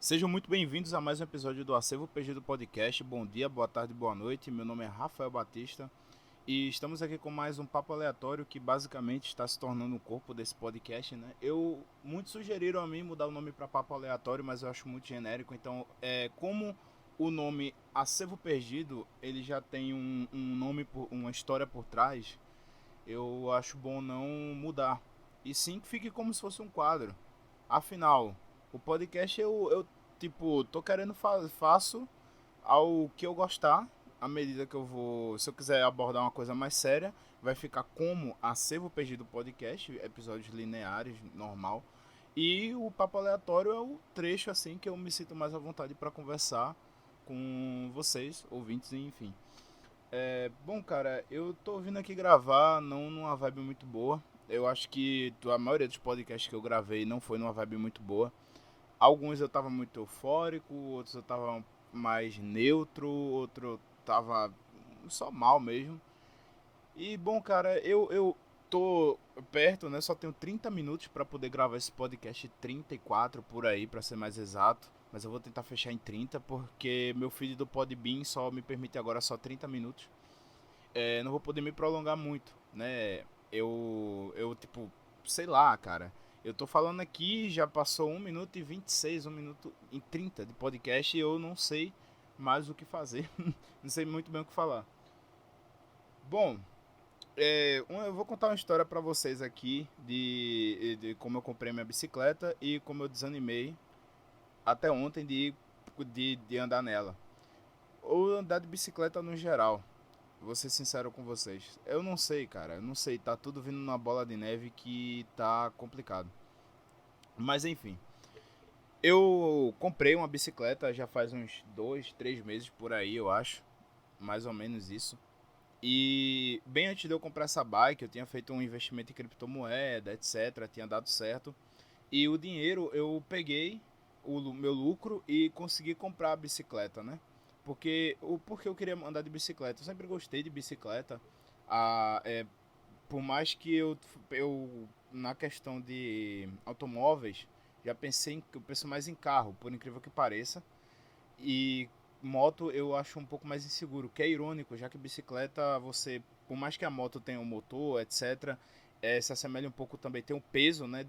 Sejam muito bem-vindos a mais um episódio do Acervo Perdido Podcast. Bom dia, boa tarde, boa noite. Meu nome é Rafael Batista e estamos aqui com mais um papo aleatório que basicamente está se tornando o corpo desse podcast, né? Muitos sugeriram a mim mudar o nome para papo aleatório, mas eu acho muito genérico. Então, como o nome Acervo Perdido ele já tem um nome, uma história por trás, eu acho bom não mudar. E sim que fique como se fosse um quadro. Afinal, o podcast eu tipo, tô querendo faço ao que eu gostar, à medida que eu vou. Se eu quiser abordar uma coisa mais séria, vai ficar como Acervo Perdido Podcast, episódios lineares, normal. E o papo aleatório é o trecho assim que eu me sinto mais à vontade para conversar com vocês, ouvintes, enfim. Bom, cara, eu tô vindo aqui gravar, não numa vibe muito boa. Eu acho que a maioria dos podcasts que eu gravei não foi numa vibe muito boa. Alguns eu tava muito eufórico, outros eu tava mais neutro, outro eu tava só mal mesmo. E bom, cara, eu tô perto, né? Só tenho 30 minutos pra poder gravar esse podcast, 34 por aí, pra ser mais exato. Mas eu vou tentar fechar em 30 porque meu feed do Podbean só me permite agora só 30 minutos. Não vou poder me prolongar muito, né? Tipo, sei lá, cara. Eu tô falando aqui, já passou 1 minuto e 26, 1 minuto e 30 de podcast e eu não sei mais o que fazer. Não sei muito bem o que falar. Bom, eu vou contar uma história pra vocês aqui de como eu comprei minha bicicleta e como eu desanimei até ontem de andar nela. Ou andar de bicicleta no geral. Vou ser sincero com vocês. Eu não sei, cara. Eu não sei. Tá tudo vindo numa bola de neve que tá complicado. Mas enfim. Eu comprei uma bicicleta já faz uns 2, 3 meses por aí, eu acho. Mais ou menos isso. E bem antes de eu comprar essa bike, eu tinha feito um investimento em criptomoeda, etc. Tinha dado certo. E o dinheiro eu peguei, o meu lucro, e consegui comprar a bicicleta, né? Porque eu queria andar de bicicleta. Eu sempre gostei de bicicleta. A, é, por mais que eu na questão de automóveis já eu penso mais em carro, por incrível que pareça. E moto eu acho um pouco mais inseguro, que é irônico, já que bicicleta você, por mais que a moto tenha um motor, etc, se assemelha um pouco também, tem o peso, né,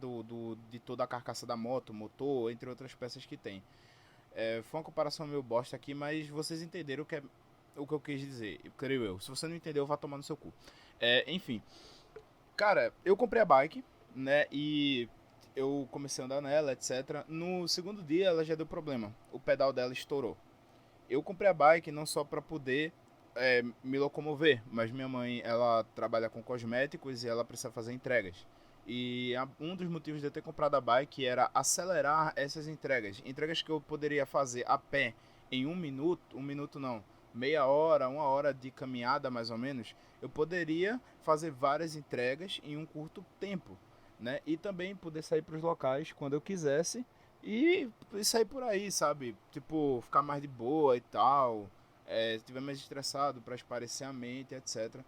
de toda a carcaça da moto, motor, entre outras peças que tem. Foi uma comparação meio bosta aqui, mas vocês entenderam o que eu quis dizer, creio eu. Se você não entendeu, vá tomar no seu cu. Enfim, cara, eu comprei a bike, né? E eu comecei a andar nela, etc. No segundo dia ela já deu problema. O pedal dela estourou. Eu comprei a bike não só para poder me locomover, mas minha mãe ela trabalha com cosméticos e ela precisa fazer entregas. E um dos motivos de eu ter comprado a bike era acelerar essas entregas. Entregas que eu poderia fazer a pé em 1 minuto, 1 minuto não, meia hora, 1 hora de caminhada mais ou menos, eu poderia fazer várias entregas em um curto tempo, né? E também poder sair para os locais quando eu quisesse e sair por aí, sabe? Tipo, ficar mais de boa e tal. Se estiver mais estressado para espairecer a mente, etc.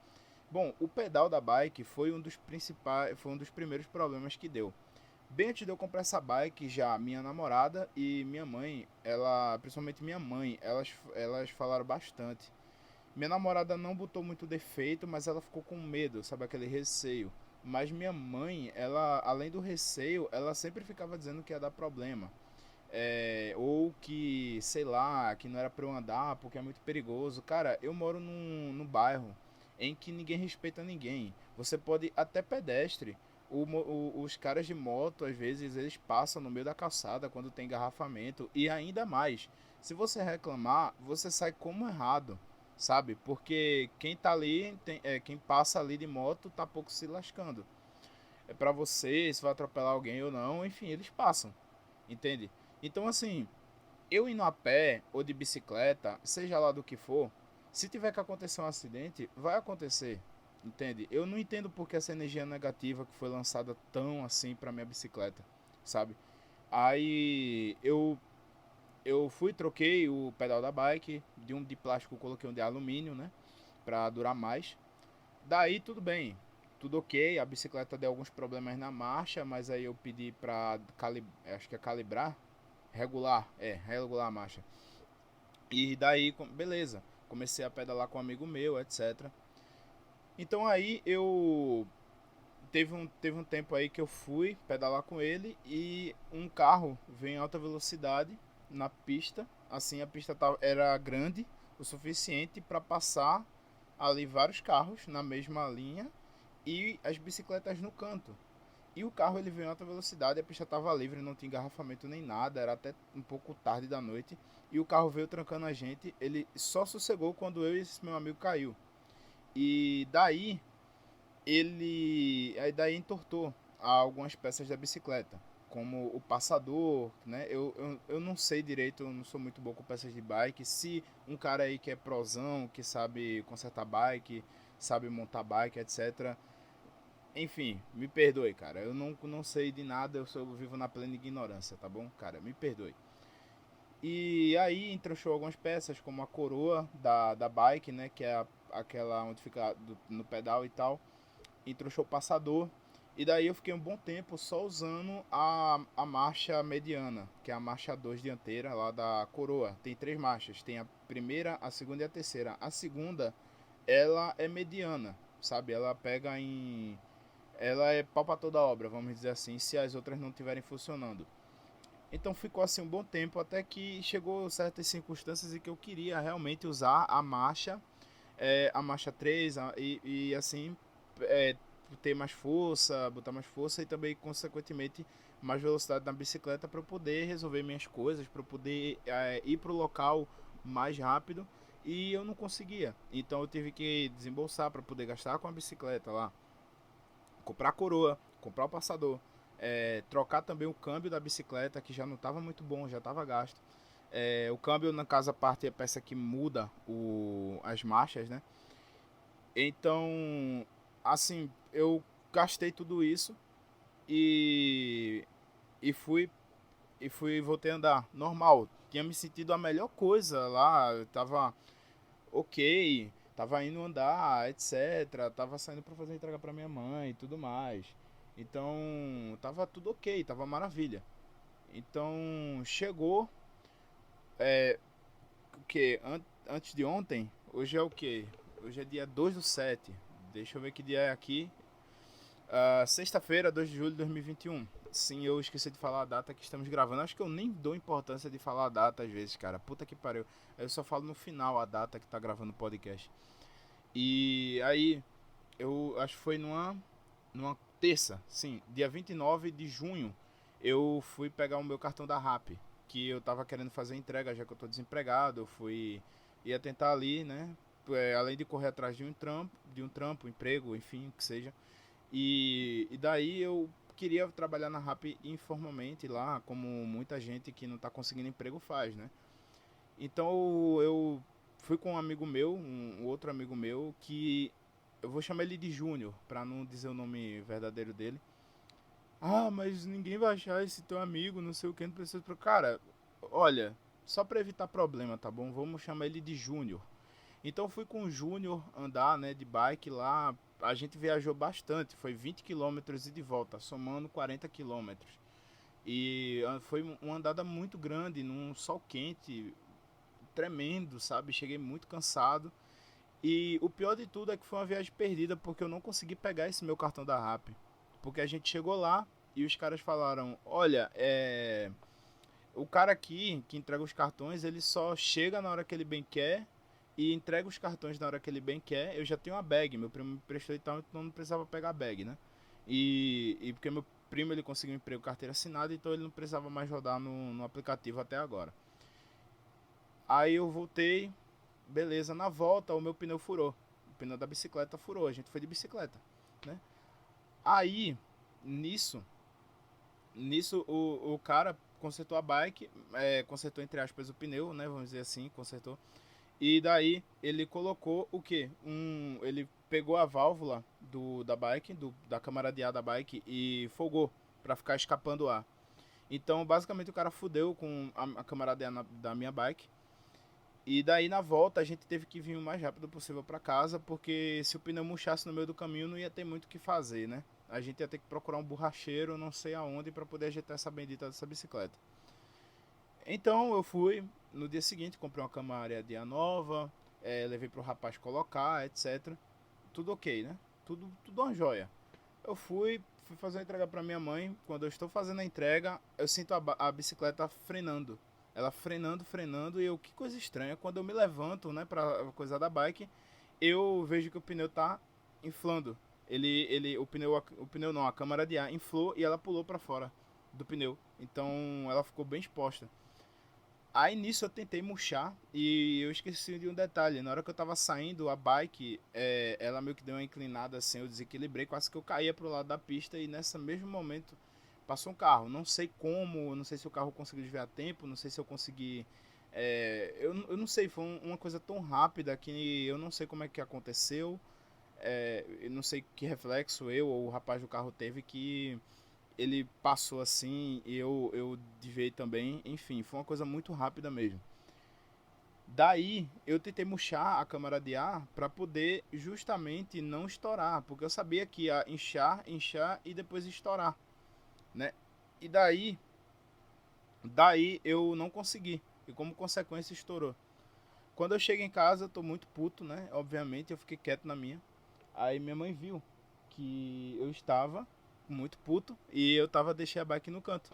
Bom, o pedal da bike foi um dos principais, foi um dos primeiros problemas que deu. Bem antes de eu comprar essa bike, já minha namorada e minha mãe, principalmente minha mãe, elas falaram bastante. Minha namorada não botou muito defeito, mas ela ficou com medo, sabe, aquele receio. Mas minha mãe, ela, além do receio, ela sempre ficava dizendo que ia dar problema. Ou que, sei lá, que não era pra eu andar porque é muito perigoso. Cara, eu moro num bairro em que ninguém respeita ninguém. Você pode, até pedestre, os caras de moto, às vezes, eles passam no meio da calçada quando tem engarrafamento. E ainda mais, se você reclamar, você sai como errado, sabe? Porque quem tá ali, quem passa ali de moto, tá pouco se lascando. É pra você, se vai atropelar alguém ou não, enfim, eles passam, entende? Então, assim, eu indo a pé ou de bicicleta, seja lá do que for, se tiver que acontecer um acidente, vai acontecer, entende? Eu não entendo porque essa energia negativa que foi lançada tão assim pra minha bicicleta, sabe? Aí eu fui, troquei o pedal da bike, de um de plástico coloquei um de alumínio, né? Pra durar mais. Daí tudo bem, tudo ok, a bicicleta deu alguns problemas na marcha, mas aí eu pedi pra acho que é calibrar, regular a marcha. E daí, beleza, comecei a pedalar com um amigo meu, etc. Então aí teve um tempo aí que eu fui pedalar com ele e um carro veio em alta velocidade na pista. Assim, a pista era grande o suficiente para passar ali vários carros na mesma linha e as bicicletas no canto. E o carro ele veio em alta velocidade, a pista estava livre, não tinha engarrafamento nem nada, era até um pouco tarde da noite. E o carro veio trancando a gente, ele só sossegou quando eu e esse meu amigo caiu. E daí entortou algumas peças da bicicleta, como o passador, né? Eu não sei direito, eu não sou muito bom com peças de bike. Se um cara aí que é prozão, que sabe consertar bike, sabe montar bike, etc. Enfim, me perdoe, cara. Eu não sei de nada, eu vivo na plena ignorância, tá bom? Cara, me perdoe. E aí entrouxou algumas peças, como a coroa da bike, né? Que é aquela onde fica no pedal e tal. Entrouxou o passador. E daí eu fiquei um bom tempo só usando a marcha mediana, que é a marcha 2 dianteira lá da coroa. Tem 3 marchas, tem a primeira, a segunda e a terceira. A segunda, ela é mediana, sabe? Ela é pau pra toda obra, vamos dizer assim, se as outras não estiverem funcionando. Então ficou assim um bom tempo, até que chegou certas circunstâncias em que eu queria realmente usar a marcha 3 e assim, é, ter mais força, botar mais força e também, consequentemente, mais velocidade na bicicleta para eu poder resolver minhas coisas, para eu poder ir para o local mais rápido. E eu não conseguia, então eu tive que desembolsar para poder gastar com a bicicleta lá, comprar a coroa, comprar o passador, trocar também o câmbio da bicicleta, que já não estava muito bom, já estava gasto. O câmbio, na casa, parte é a peça que muda as marchas, né? Então, assim, eu gastei tudo isso e, e fui voltei a andar normal. Tinha me sentido a melhor coisa lá, eu tava ok, tava indo andar, etc. Tava saindo para fazer entrega para minha mãe e tudo mais. Então, tava tudo ok, tava maravilha. Então, chegou o que? Antes de ontem, hoje é o que? Hoje é dia 2/7. Deixa eu ver que dia é aqui. Sexta-feira, 2 de julho de 2021. Sim, eu esqueci de falar a data que estamos gravando. Acho que eu nem dou importância de falar a data às vezes, cara. Puta que pariu. Eu só falo no final a data que tá gravando o podcast. E aí, eu acho que foi numa terça, sim, dia 29 de junho, eu fui pegar o meu cartão da RAP, que eu tava querendo fazer entrega, já que eu tô desempregado, ia tentar ali, né, além de correr atrás de um trampo, emprego, enfim, que seja. E daí eu queria trabalhar na RAP informalmente lá, como muita gente que não tá conseguindo emprego faz, né? Então eu fui com um amigo meu, um outro amigo meu, que eu vou chamar ele de Júnior, pra não dizer o nome verdadeiro dele. Ah, mas ninguém vai achar esse teu amigo, não sei o que, não precisa. Cara, olha, só pra evitar problema, tá bom? Vamos chamar ele de Júnior. Então fui com o Júnior andar, né, de bike lá. A gente viajou bastante, foi 20 quilômetros e de volta, somando 40 quilômetros. E foi uma andada muito grande, num sol quente, tremendo, sabe? Cheguei muito cansado. E o pior de tudo é que foi uma viagem perdida, porque eu não consegui pegar esse meu cartão da RAP. Porque a gente chegou lá e os caras falaram: olha, o cara aqui que entrega os cartões, ele só chega na hora que ele bem quer e entrega os cartões na hora que ele bem quer. Eu já tenho uma bag, meu primo me prestou e tal, então não precisava pegar a bag, né? E porque meu primo ele conseguiu um emprego carteira assinada, então ele não precisava mais rodar no aplicativo até agora. Aí eu voltei, beleza, na volta o meu pneu furou. O pneu da bicicleta furou, a gente foi de bicicleta, né? Aí, nisso, o cara consertou a bike, consertou entre aspas o pneu, né? Vamos dizer assim, consertou. E daí ele colocou o que? Ele pegou a válvula da bike, da câmara de ar da bike e folgou para ficar escapando o ar. Então, basicamente, o cara fudeu com a câmara de ar da minha bike. E daí na volta a gente teve que vir o mais rápido possível para casa, porque se o pneu murchasse no meio do caminho não ia ter muito o que fazer, né? A gente ia ter que procurar um borracheiro, não sei aonde, para poder ajeitar essa bendita dessa bicicleta. Então eu fui, no dia seguinte, comprei uma cama de nova, levei pro rapaz colocar, etc. Tudo ok, né? Tudo uma joia. Eu fui fazer a entrega para minha mãe. Quando eu estou fazendo a entrega, eu sinto a bicicleta frenando. Ela frenando, frenando, e eu, que coisa estranha. Quando eu me levanto, né, pra coisa da bike, eu vejo que o pneu tá inflando. O pneu não, a câmara de ar inflou e ela pulou para fora do pneu. Então ela ficou bem exposta. Aí nisso eu tentei murchar e eu esqueci de um detalhe. Na hora que eu tava saindo, a bike, ela meio que deu uma inclinada assim, eu desequilibrei, quase que eu caía pro lado da pista e nesse mesmo momento passou um carro. Não sei como, não sei se o carro conseguiu desviar a tempo, não sei se eu consegui. Eu não sei, foi uma coisa tão rápida que eu não sei como é que aconteceu. Eu não sei que reflexo eu ou o rapaz do carro teve que ele passou assim e eu desviei também. Enfim, foi uma coisa muito rápida mesmo. Daí eu tentei murchar a câmara de ar para poder justamente não estourar, porque eu sabia que ia inchar e depois estourar, né? E daí eu não consegui e como consequência estourou. Quando eu chego em casa, eu tô muito puto, né? Obviamente, eu fiquei quieto na minha. Aí minha mãe viu que eu estava muito puto e eu deixei a bike no canto.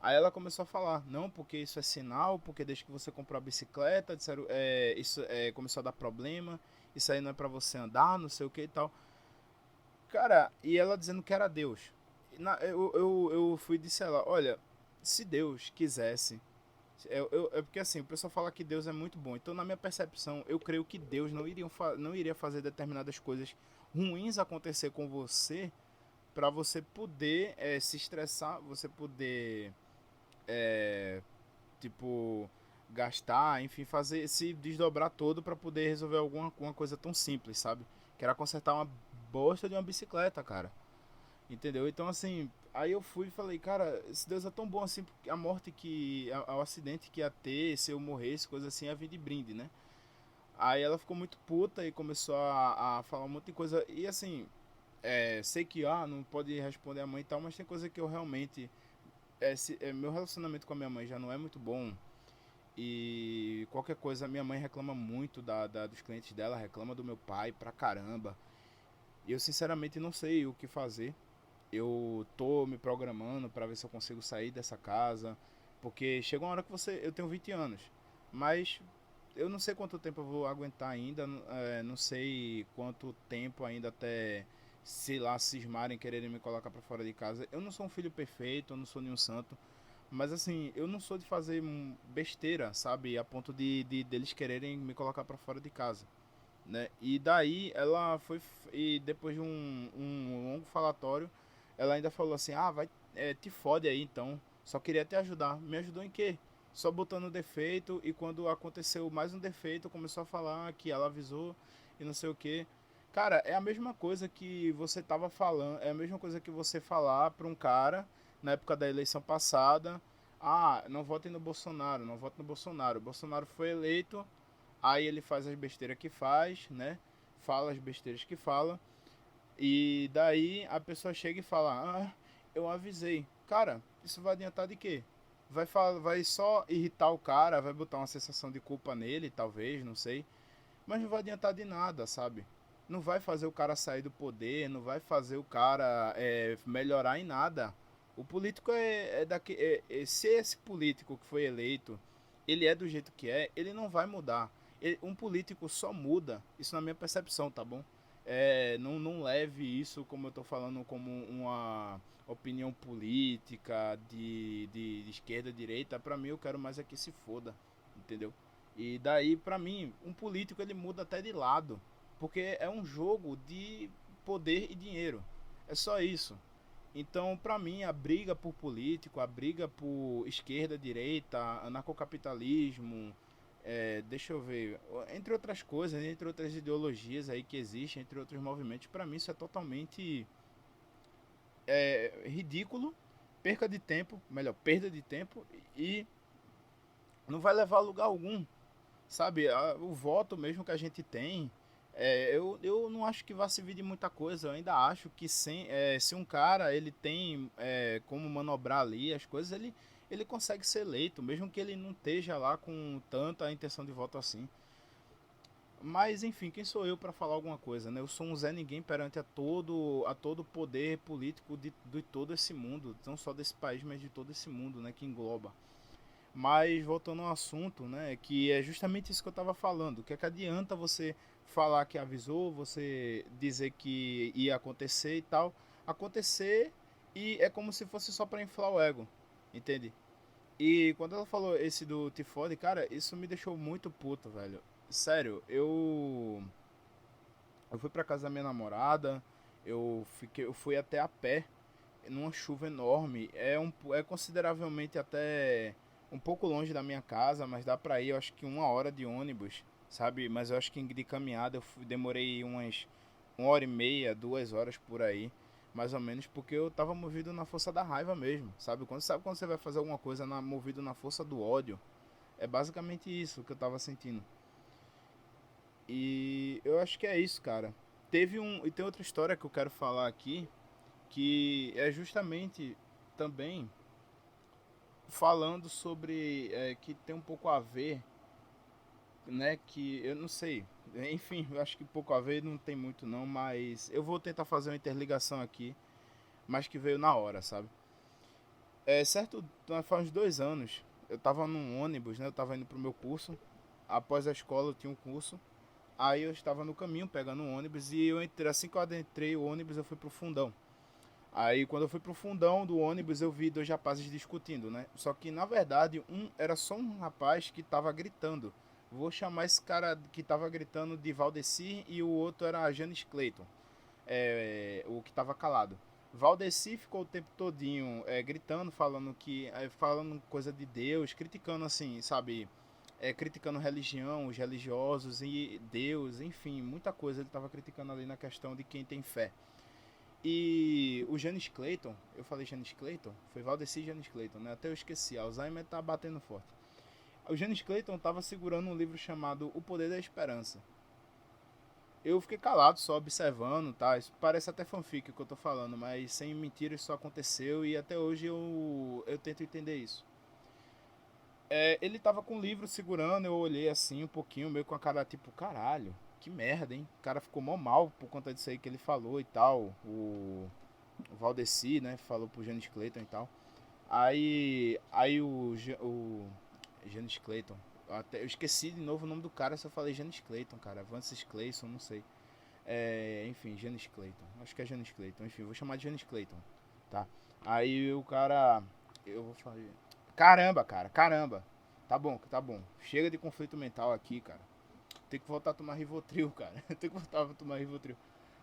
Aí ela começou a falar, não, porque isso é sinal, porque desde que você comprou a bicicleta, disseram, isso começou a dar problema, isso aí não é pra você andar, não sei o que e tal. Cara, e ela dizendo que era Deus. Eu fui e disse a ela, olha, se Deus quisesse. É porque assim, o pessoal fala que Deus é muito bom. Então, na minha percepção, eu creio que Deus não iria fazer determinadas coisas ruins acontecer com você para você poder se estressar, você poder é, tipo gastar, enfim, fazer se desdobrar todo para poder resolver alguma coisa tão simples, sabe? Que era consertar uma bosta de uma bicicleta, cara. Entendeu? Então, assim, aí eu fui e falei, cara, esse Deus é tão bom assim, porque a morte o acidente que ia ter, se eu morresse, coisa assim, ia vir de brinde, né? Aí ela ficou muito puta e começou a falar um monte de coisa. E assim, sei que não pode responder a mãe e tal, mas tem coisa que eu realmente. Meu relacionamento com a minha mãe já não é muito bom. E qualquer coisa, minha mãe reclama muito dos clientes dela, reclama do meu pai pra caramba. E eu sinceramente não sei o que fazer. Eu tô me programando para ver se eu consigo sair dessa casa, porque chega uma hora que eu tenho 20 anos, mas eu não sei quanto tempo eu vou aguentar ainda, não sei quanto tempo ainda até, sei lá, cismarem quererem me colocar para fora de casa. Eu não sou um filho perfeito, eu não sou nenhum santo, mas assim, eu não sou de fazer besteira, sabe, a ponto de deles quererem me colocar para fora de casa. Né? E daí ela foi e depois de um longo falatório, ela ainda falou assim: "Ah, vai, te fode aí então. Só queria te ajudar". Me ajudou em quê? Só botando defeito e quando aconteceu mais um defeito, começou a falar que ela avisou e não sei o quê. Cara, é a mesma coisa que você tava falando, é a mesma coisa que você falar para um cara na época da eleição passada: "Ah, não votem no Bolsonaro, não vote no Bolsonaro". O Bolsonaro foi eleito. Aí ele faz as besteiras que faz, né? Fala as besteiras que fala. E daí a pessoa chega e fala: "Ah, eu avisei". Cara, isso vai adiantar de quê? Vai só irritar o cara, vai botar uma sensação de culpa nele, talvez, não sei. Mas não vai adiantar de nada, sabe? Não vai fazer o cara sair do poder, não vai fazer o cara melhorar em nada. O político se esse político que foi eleito, ele é do jeito que é, ele não vai mudar. Um político só muda, isso na minha percepção, tá bom? Não leve isso, como eu tô falando, como uma opinião política de esquerda, direita. Pra mim, eu quero mais é que se foda, entendeu? E daí, pra mim, um político ele muda até de lado, porque é um jogo de poder e dinheiro. É só isso. Então, pra mim, a briga por político, a briga por esquerda, direita, anarcocapitalismo, deixa eu ver, entre outras coisas, entre outras ideologias aí que existem, entre outros movimentos, pra mim isso é totalmente ridículo, perda de tempo e não vai levar a lugar algum. Sabe, o voto mesmo que a gente tem, eu não acho que vai servir de muita coisa. Eu ainda acho que se um cara ele tem como manobrar ali as coisas, ele consegue ser eleito, mesmo que ele não esteja lá com tanta intenção de voto assim. Mas enfim, quem sou eu para falar alguma coisa, né? Eu sou um Zé Ninguém perante a todo o poder político de todo esse mundo, não só desse país, mas de todo esse mundo, né? Que engloba. Mas voltando ao assunto, né? Que é justamente isso que eu estava falando. O que é que adianta você falar que avisou, você dizer que ia acontecer e tal, acontecer e é como se fosse só para inflar o ego, entende? E quando ela falou esse do Tifode, cara, isso me deixou muito puto, velho. Sério, eu fui pra casa da minha namorada, eu fui até a pé numa chuva enorme. É consideravelmente até um pouco longe da minha casa, mas dá pra ir, eu acho que 1 hora de ônibus, sabe? Mas eu acho que de caminhada demorei umas 1 hora e meia, 2 horas por aí, mais ou menos, porque eu tava movido na força da raiva mesmo, sabe? Sabe quando você vai fazer alguma coisa movido na força do ódio? É basicamente isso que eu tava sentindo. E eu acho que é isso, cara. E tem outra história que eu quero falar aqui, que é justamente também falando sobre que tem um pouco a ver, né? Que eu não sei, enfim, eu acho que pouco a ver não tem muito não, mas eu vou tentar fazer uma interligação aqui, mas que veio na hora, sabe? É certo, faz uns 2 anos eu tava num ônibus, né? Eu tava indo pro meu curso, após a escola eu tinha um curso. Aí eu estava no caminho pegando um ônibus e assim que eu adentrei o ônibus eu fui pro fundão. Aí quando eu fui pro fundão do ônibus eu vi dois rapazes discutindo, né? Só que na verdade era só um rapaz que tava gritando. Vou chamar esse cara que tava gritando de Valdeci e o outro era a Janice Clayton, o que tava calado. Valdeci ficou o tempo todinho gritando, falando coisa de Deus, criticando assim, sabe, criticando religião, os religiosos e Deus, enfim, muita coisa ele estava criticando ali na questão de quem tem fé. E o Janis Clayton, eu falei Janis Clayton? Foi Valdeci e Janis Clayton, né? Até eu esqueci, Alzheimer tá batendo forte. O Janis Clayton estava segurando um livro chamado O Poder da Esperança. Eu fiquei calado só observando, tá? Isso parece até fanfic o que eu tô falando, mas sem mentira isso aconteceu e até hoje eu tento entender isso. Ele tava com o livro segurando, eu olhei assim um pouquinho, meio com a cara tipo, caralho, que merda, hein? O cara ficou mó mal por conta disso aí que ele falou e tal. O Valdeci, né, falou pro Janis Clayton e tal. Aí o Janis Clayton, eu esqueci de novo o nome do cara, só falei Janis Clayton, cara. Vances Clayton, não sei. Enfim, Janis Clayton. Acho que é Janis Clayton. Enfim, vou chamar de Janis Clayton, tá? Aí o cara. Eu vou falar. Caramba, cara, caramba. Tá bom, tá bom. Chega de conflito mental aqui, cara. Tem que voltar a tomar Rivotril, cara. Tem que voltar a tomar Rivotril.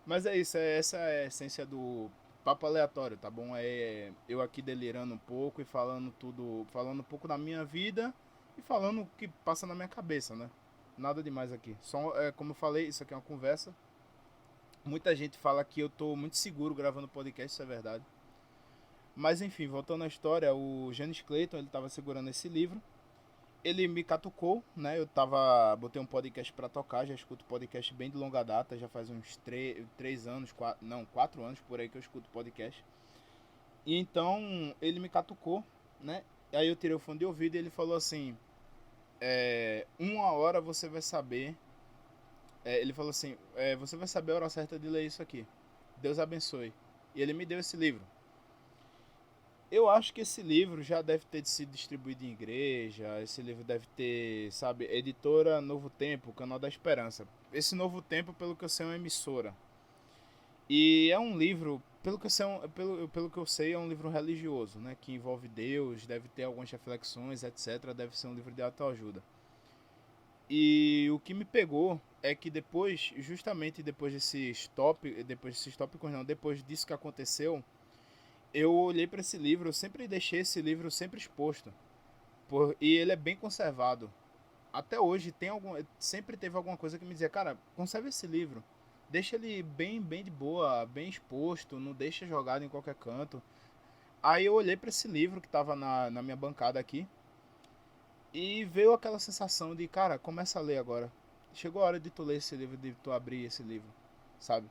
Mas é isso, essa é a essência do papo aleatório, tá bom? É eu aqui delirando um pouco e falando tudo. Falando um pouco da minha vida e falando o que passa na minha cabeça, né? Nada demais aqui. Só, como eu falei, isso aqui é uma conversa. Muita gente fala que eu tô muito seguro gravando podcast, isso é verdade. Mas enfim, voltando à história, o Janis Clayton, ele tava segurando esse livro. Ele me catucou, né? Botei um podcast pra tocar, já escuto podcast bem de longa data, já faz uns 3 anos, 4 anos por aí que eu escuto podcast. E então, ele me catucou, né? Aí eu tirei o fone de ouvido e ele falou assim, 1 hora você vai saber, ele falou assim, você vai saber a hora certa de ler isso aqui. Deus abençoe. E ele me deu esse livro. Eu acho que esse livro já deve ter sido distribuído em igreja. Esse livro deve ter, sabe, editora Novo Tempo, Canal da Esperança. Esse Novo Tempo, pelo que eu sei, é uma emissora. E é um livro, pelo que eu sei, é um livro religioso, né? Que envolve Deus, deve ter algumas reflexões, etc. Deve ser um livro de autoajuda. E o que me pegou é que justamente desses tópicos não, depois disso que aconteceu, eu olhei para esse livro, eu sempre deixei esse livro sempre exposto. E ele é bem conservado. Até hoje sempre teve alguma coisa que me dizia, cara, conserve esse livro. Deixa ele bem de boa, bem exposto, não deixa jogado em qualquer canto. Aí eu olhei para esse livro que estava na minha bancada aqui e veio aquela sensação de, cara, começa a ler agora. Chegou a hora de tu ler esse livro, de tu abrir esse livro, sabe?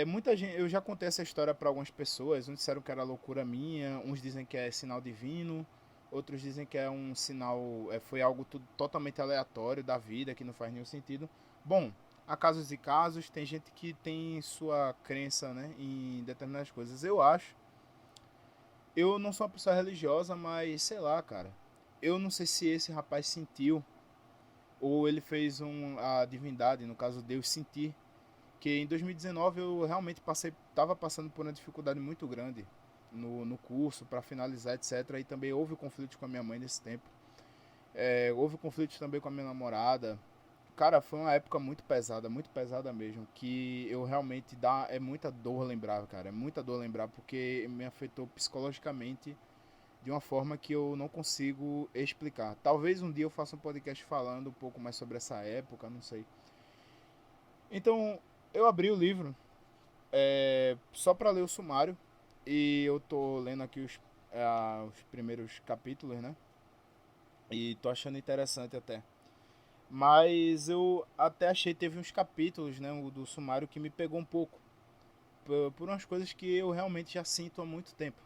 Muita gente, eu já contei essa história para algumas pessoas, uns disseram que era loucura minha, uns dizem que é sinal divino, outros dizem que é um sinal, foi algo tudo totalmente aleatório da vida, que não faz nenhum sentido. Bom, há casos e casos, tem gente que tem sua crença, né, em determinadas coisas. Eu não sou uma pessoa religiosa, mas sei lá, cara. Eu não sei se esse rapaz sentiu, ou ele fez a divindade, no caso Deus, sentir. Que em 2019 eu realmente estava passando por uma dificuldade muito grande no curso, para finalizar, etc. E também houve conflitos com a minha mãe nesse tempo. Houve conflitos também com a minha namorada. Cara, foi uma época muito pesada mesmo, que eu realmente é muita dor lembrar, cara, é muita dor lembrar, porque me afetou psicologicamente de uma forma que eu não consigo explicar. Talvez um dia eu faça um podcast falando um pouco mais sobre essa época, não sei. Então, eu abri o livro só para ler o sumário, e eu tô lendo aqui os primeiros capítulos, né? E tô achando interessante até. Mas eu até achei, teve uns capítulos, né, o do sumário, que me pegou um pouco. Por umas coisas que eu realmente já sinto há muito tempo.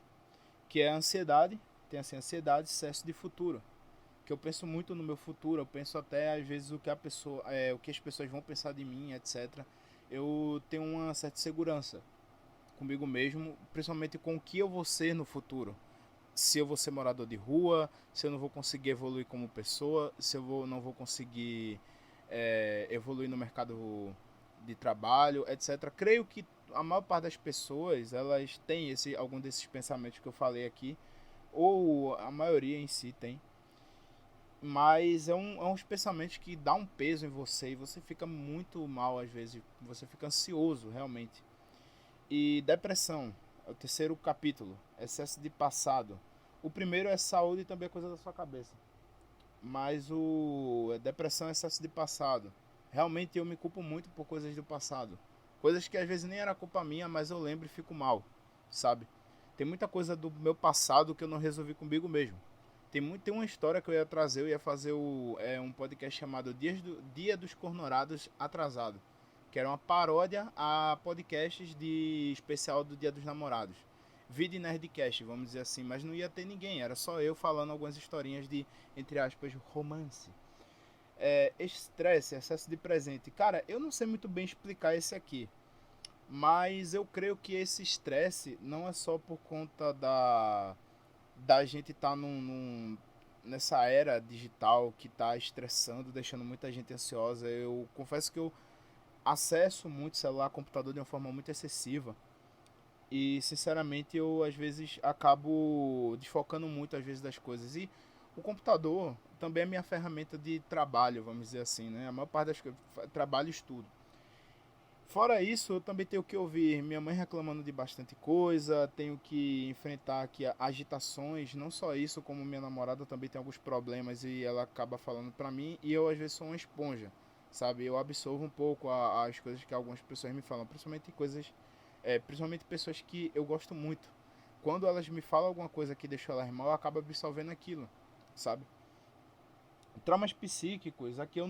Que é a ansiedade, tem assim, ansiedade, excesso de futuro. Que eu penso muito no meu futuro, eu penso até às vezes o que as pessoas vão pensar de mim, etc. Eu tenho uma certa segurança comigo mesmo, principalmente com o que eu vou ser no futuro. Se eu vou ser morador de rua, se eu não vou conseguir evoluir como pessoa, se não vou conseguir evoluir no mercado de trabalho, etc. Creio que a maior parte das pessoas, elas têm algum desses pensamentos que eu falei aqui, ou a maioria em si tem, mas uns pensamentos que dá um peso em você e você fica muito mal às vezes, você fica ansioso realmente. E depressão, é o terceiro capítulo, excesso de passado. O primeiro é saúde e também é coisa da sua cabeça. Mas depressão é excesso de passado. Realmente eu me culpo muito por coisas do passado. Coisas que às vezes nem era culpa minha, mas eu lembro e fico mal, sabe? Tem muita coisa do meu passado que eu não resolvi comigo mesmo. Tem uma história que eu ia fazer um podcast chamado Dia dos Cornorados Atrasado, que era uma paródia a podcasts de especial do Dia dos Namorados. Vídeo Nerdcast, vamos dizer assim, mas não ia ter ninguém, era só eu falando algumas historinhas de, entre aspas, romance. Estresse, excesso de presente. Cara, eu não sei muito bem explicar esse aqui, mas eu creio que esse estresse não é só por conta da gente estar nessa era digital que está estressando, deixando muita gente ansiosa. Eu confesso que eu acesso muito celular, computador de uma forma muito excessiva. E sinceramente eu às vezes acabo desfocando muito às vezes das coisas. E o computador também é minha ferramenta de trabalho, vamos dizer assim, né? A maior parte das coisas, trabalho e estudo. Fora isso, eu também tenho que ouvir minha mãe reclamando de bastante coisa, tenho que enfrentar aqui agitações, não só isso, como minha namorada também tem alguns problemas e ela acaba falando pra mim, e eu às vezes sou uma esponja, sabe? Eu absorvo um pouco as coisas que algumas pessoas me falam, principalmente pessoas que eu gosto muito. Quando elas me falam alguma coisa que deixou elas mal, eu acabo absorvendo aquilo, sabe? Traumas psíquicos, aqui eu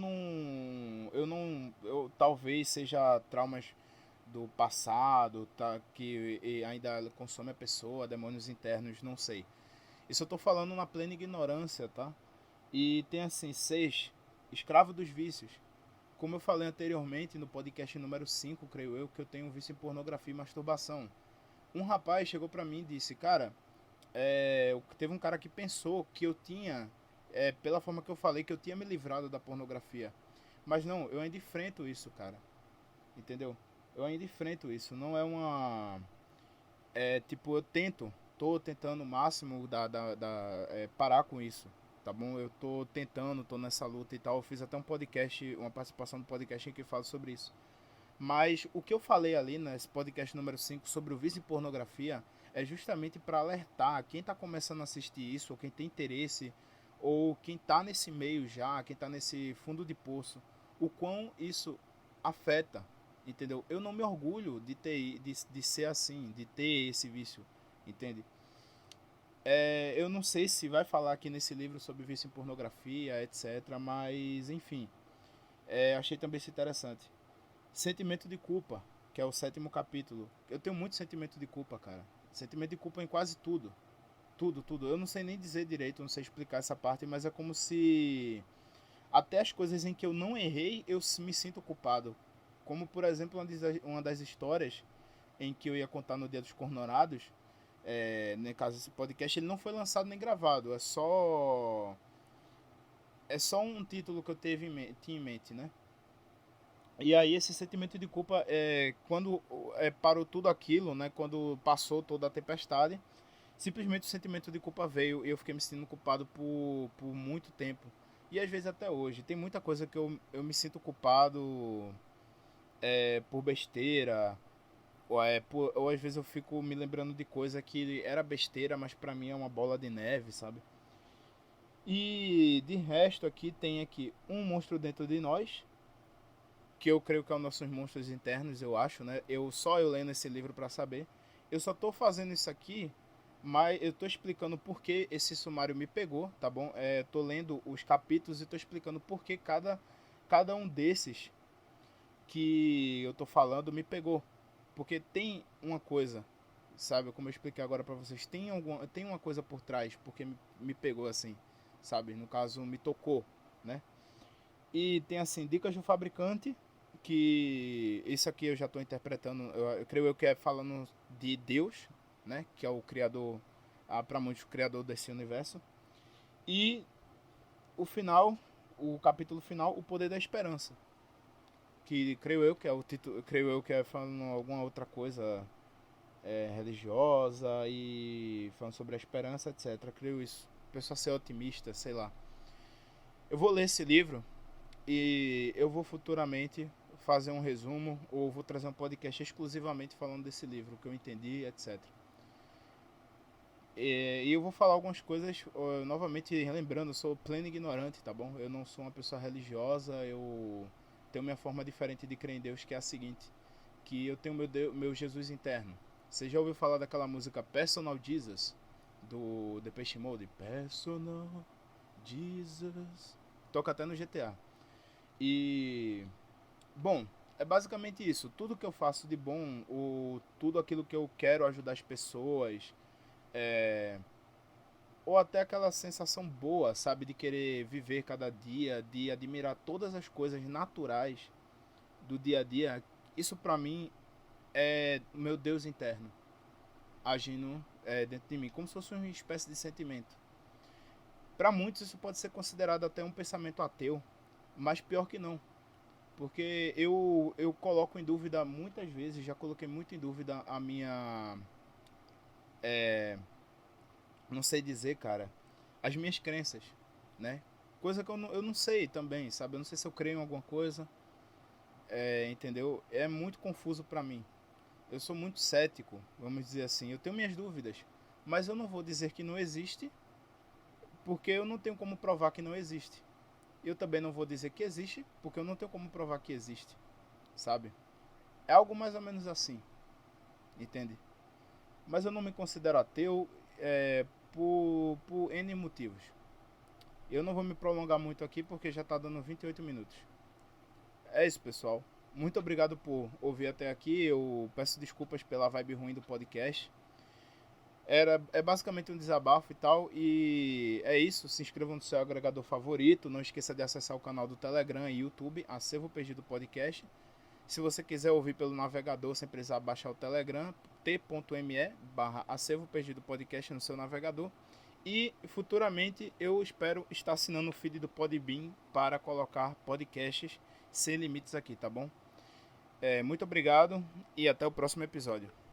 talvez seja traumas do passado, tá, que ainda consome a pessoa, demônios internos, não sei. Isso eu tô falando na plena ignorância, tá? E tem assim, 6, escravo dos vícios. Como eu falei anteriormente no podcast número 5, creio eu, que eu tenho um vício em pornografia e masturbação. Um rapaz chegou pra mim e disse, cara, teve um cara que pensou que eu tinha, pela forma que eu falei, que eu tinha me livrado da pornografia. Mas não, eu ainda enfrento isso, cara. Entendeu? Eu ainda enfrento isso. Não é uma. Tipo, tô tentando o máximo parar com isso. Tá bom? Eu tô nessa luta e tal. Eu fiz até um podcast, uma participação no podcast em que eu falo sobre isso. Mas o que eu falei ali nesse podcast número 5 sobre o vício em pornografia é justamente para alertar quem está começando a assistir isso, ou quem tem interesse, ou quem está nesse meio já, quem está nesse fundo de poço, o quão isso afeta, entendeu? Eu não me orgulho de ser assim, de ter esse vício, entende? Eu não sei se vai falar aqui nesse livro sobre vício em pornografia, etc. Mas, enfim, achei também isso interessante. Sentimento de culpa, que é o 7º capítulo. Eu tenho muito sentimento de culpa, cara. Sentimento de culpa em quase tudo. Tudo, tudo. Eu não sei nem dizer direito, não sei explicar essa parte, mas é como se até as coisas em que eu não errei, me sinto culpado. Como, por exemplo, uma das histórias em que eu ia contar no Dia dos Cornorados, no caso esse podcast, ele não foi lançado nem gravado, é só um título que eu tinha em mente, né? E aí esse sentimento de culpa quando parou tudo aquilo, né? Quando passou toda a tempestade, simplesmente o sentimento de culpa veio e eu fiquei me sentindo culpado por muito tempo. E às vezes até hoje. Tem muita coisa que eu me sinto culpado por besteira. Ou às vezes eu fico me lembrando de coisa que era besteira, mas pra mim é uma bola de neve, sabe? E de resto tem aqui um monstro dentro de nós, que eu creio que é um dos nossos monstros internos, eu acho, né? Eu lendo esse livro pra saber. Eu só tô fazendo isso aqui, mas eu tô explicando por que esse sumário me pegou, tá bom? Tô lendo os capítulos e tô explicando por que cada um desses que eu tô falando me pegou. Porque tem uma coisa, sabe? Como eu expliquei agora pra vocês, tem uma coisa por trás, porque me pegou assim, sabe? No caso, me tocou, né? E tem assim, dicas do fabricante, que isso aqui eu já estou interpretando, eu creio que é falando de Deus, né? Que é o criador, para muitos, o criador desse universo. E o final, o capítulo final, o poder da esperança. Que creio eu que é o título, creio eu que é falando alguma outra coisa religiosa e falando sobre a esperança, etc. Creio isso. Pessoa ser otimista, sei lá. Eu vou ler esse livro e eu vou futuramente fazer um resumo ou vou trazer um podcast exclusivamente falando desse livro, o que eu entendi, etc. E eu vou falar algumas coisas, novamente lembrando, eu sou pleno ignorante, tá bom? Eu não sou uma pessoa religiosa, eu tenho minha forma diferente de crer em Deus, que é a seguinte, que eu tenho meu Jesus interno. Você já ouviu falar daquela música Personal Jesus, do Depeche Mode? Personal Jesus. Toca até no GTA. E bom, é basicamente isso. Tudo que eu faço de bom, tudo aquilo que eu quero ajudar as pessoas, é, ou até aquela sensação boa, sabe, de querer viver cada dia, de admirar todas as coisas naturais do dia a dia, isso pra mim é o meu Deus interno agindo dentro de mim, como se fosse uma espécie de sentimento. Pra muitos isso pode ser considerado até um pensamento ateu, mas pior que não. Porque eu coloco em dúvida muitas vezes, já coloquei muito em dúvida a minha. Não sei dizer, cara, as minhas crenças, né? Coisa que eu não sei também, sabe? Eu não sei se eu creio em alguma coisa, entendeu? É muito confuso pra mim. Eu sou muito cético, vamos dizer assim. Eu tenho minhas dúvidas, mas eu não vou dizer que não existe, porque eu não tenho como provar que não existe. Eu também não vou dizer que existe, porque eu não tenho como provar que existe, sabe? É algo mais ou menos assim, entende? Mas eu não me considero ateu por N motivos. Eu não vou me prolongar muito aqui porque já está dando 28 minutos. É isso, pessoal. Muito obrigado por ouvir até aqui. Eu peço desculpas pela vibe ruim do podcast. É basicamente um desabafo e tal. E é isso. Se inscreva no seu agregador favorito. Não esqueça de acessar o canal do Telegram e YouTube, Acervo Perdido Podcast. Se você quiser ouvir pelo navegador sem precisar baixar o Telegram, t.me/Acervo Perdido Podcast no seu navegador. E futuramente eu espero estar assinando o feed do Podbean para colocar podcasts sem limites aqui, tá bom? Muito obrigado e até o próximo episódio.